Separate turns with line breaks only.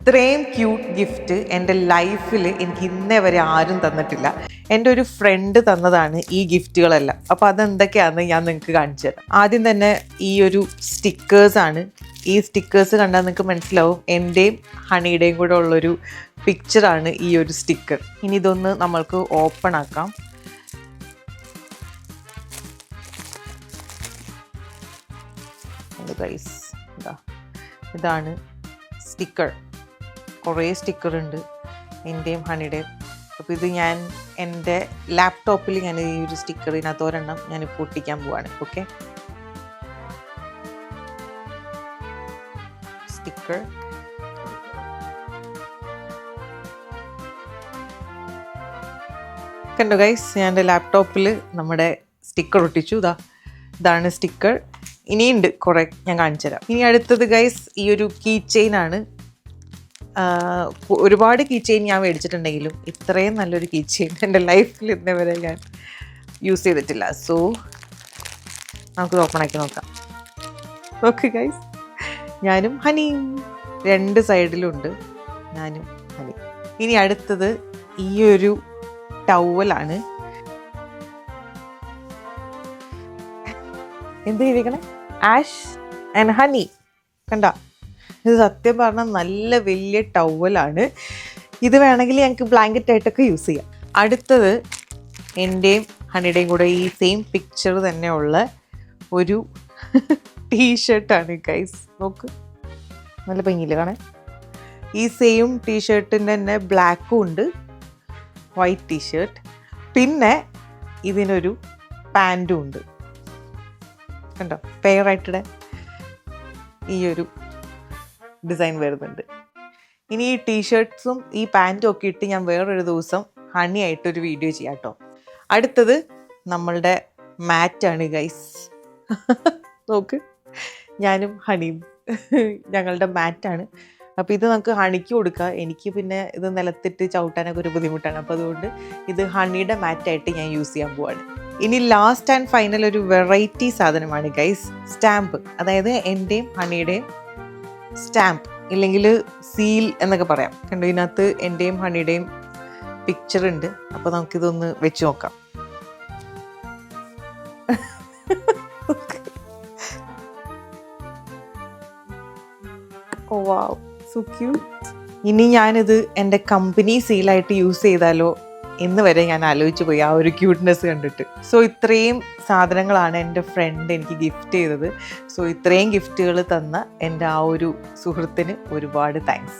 ഇത്രയും cute gift എൻ്റെ ലൈഫിൽ എനിക്ക് ഇന്നേ വരെ ആരും തന്നിട്ടില്ല. എൻ്റെ ഒരു ഫ്രണ്ട് തന്നതാണ് ഈ ഗിഫ്റ്റുകളെല്ലാം. അപ്പോൾ അതെന്തൊക്കെയാണെന്ന് ഞാൻ നിങ്ങൾക്ക് കാണിച്ചു തരാം. ആദ്യം തന്നെ ഈ ഒരു സ്റ്റിക്കേഴ്സാണ്. ഈ സ്റ്റിക്കേഴ്സ് കണ്ടാൽ നിങ്ങൾക്ക് മനസ്സിലാവും എൻ്റെയും ഹണിയുടെയും കൂടെ ഉള്ളൊരു പിക്ചറാണ് ഈ ഒരു സ്റ്റിക്കർ. ഇനി ഇതൊന്ന് നമ്മൾക്ക് ഓപ്പൺ ആക്കാം. ഗൈസ് ഇതാണ് സ്റ്റിക്കർ. കുറേ സ്റ്റിക്കർ ഉണ്ട് എൻ്റെയും ഹണിയുടെയും. അപ്പോൾ ഇത് ഞാൻ എൻ്റെ ലാപ്ടോപ്പിൽ ഞാൻ ഈ ഒരു സ്റ്റിക്കർ ഇതിനകത്ത് ഒരെണ്ണം ഞാൻ പൊട്ടിക്കാൻ പോവാണ്. ഓക്കെ, സ്റ്റിക്കർ കണ്ടോ ഗൈസ്, ഞാൻ എൻ്റെ ലാപ്ടോപ്പിൽ നമ്മുടെ സ്റ്റിക്കർ ഒട്ടിച്ചു. ഇതാണ് സ്റ്റിക്കർ. ഇനിയുണ്ട് കുറേ, ഞാൻ കാണിച്ചു തരാം. ഇനി അടുത്തത് ഗൈസ് ഈ ഒരു കീ ചെയിൻ ആണ്. ഒരുപാട് കീ ചെയിൻ ഞാൻ മേടിച്ചിട്ടുണ്ടെങ്കിലും ഇത്രയും നല്ലൊരു കീ ചെയിൻ എൻ്റെ ലൈഫിൽ ഇന്നേ വരെ ഞാൻ യൂസ് ചെയ്തിട്ടില്ല. സോ നമുക്കിത് ഓപ്പൺ ആക്കി നോക്കാം. ഓക്കെ ഗൈസ്, ഞാനും ഹണിയും രണ്ട് സൈഡിലുണ്ട്, ഞാനും ഹണി. ഇനി അടുത്തത് ഈ ഒരു ടവലാണ്. എന്ത് ചെയ്തിരിക്കണേ? Ash and honey. കണ്ട, ഇത് സത്യം പറഞ്ഞാൽ നല്ല വലിയ ടവലാണ്. ഇത് വേണമെങ്കിൽ ഞങ്ങൾക്ക് ബ്ലാങ്കറ്റ് ആയിട്ടൊക്കെ യൂസ് ചെയ്യാം. അടുത്തത് എൻ്റെയും ഹണിയുടെയും കൂടെ ഈ സെയിം പിക്ചർ തന്നെയുള്ള ഒരു ടീഷർട്ടാണ് ഗൈസ്. നോക്ക്, നല്ല ഭംഗിയില്ല കാണാൻ. ഈ സെയിം ടീഷർട്ടിൻ്റെ തന്നെ ബ്ലാക്കും ഉണ്ട്, വൈറ്റ് ടീഷർട്ട്. പിന്നെ ഇതിനൊരു പാൻറ്റും ഉണ്ട്. കണ്ടോ, പെയറായിട്ടിടെ ഈ ഒരു ഡിസൈൻ വരുന്നുണ്ട്. ഇനി ഈ ടീഷർട്ട്സും ഈ പാൻറ്റും ഒക്കെ ഇട്ട് ഞാൻ വേറൊരു ദിവസം ഹണിയായിട്ടൊരു വീഡിയോ ചെയ്യാം കേട്ടോ. അടുത്തത് നമ്മളുടെ മാറ്റാണ് ഗൈസ്. നോക്ക്, ഞാനും ഹണിയും ഞങ്ങളുടെ മാറ്റാണ്. അപ്പോൾ ഇത് നമുക്ക് ഹണിക്ക് കൊടുക്കാം. എനിക്ക് പിന്നെ ഇത് നിലത്തിട്ട് ചവിട്ടാനൊക്കെ ഒരു ബുദ്ധിമുട്ടാണ്. അപ്പോൾ അതുകൊണ്ട് ഇത് ഹണിയുടെ മാറ്റായിട്ട് ഞാൻ യൂസ് ചെയ്യാൻ പോവാണ്. ഇനി ലാസ്റ്റ് ആൻഡ് ഫൈനൽ ഒരു വെറൈറ്റി സാധനമാണ് ഗൈസ്, സ്റ്റാമ്പ്. അതായത് എൻ്റെയും ഹണിയുടെയും സ്റ്റാമ്പ്, ഇല്ലെങ്കിൽ സീൽ എന്നൊക്കെ പറയാം. കണ്ടു, ഇതിനകത്ത് എൻ്റെയും ഹണിയുടെയും പിക്ചർ ഉണ്ട്. അപ്പോൾ നമുക്കിതൊന്ന് വെച്ച് നോക്കാം. ഓ വാവ്, സോ ക്യൂട്ട്. ഇനി ഞാനിത് എൻ്റെ കമ്പനി സീലായിട്ട് യൂസ് ചെയ്താലോ എന്ന് വരെ ഞാൻ ആലോചിച്ച് പോയി ആ ഒരു ക്യൂട്ട്നെസ് കണ്ടിട്ട്. സോ ഇത്രയും സാധനങ്ങളാണ് എൻ്റെ ഫ്രണ്ട് എനിക്ക് ഗിഫ്റ്റ് ചെയ്തത്. സോ ഇത്രയും ഗിഫ്റ്റുകൾ തന്ന എൻ്റെ ആ ഒരു സുഹൃത്തിന് ഒരുപാട് താങ്ക്സ്.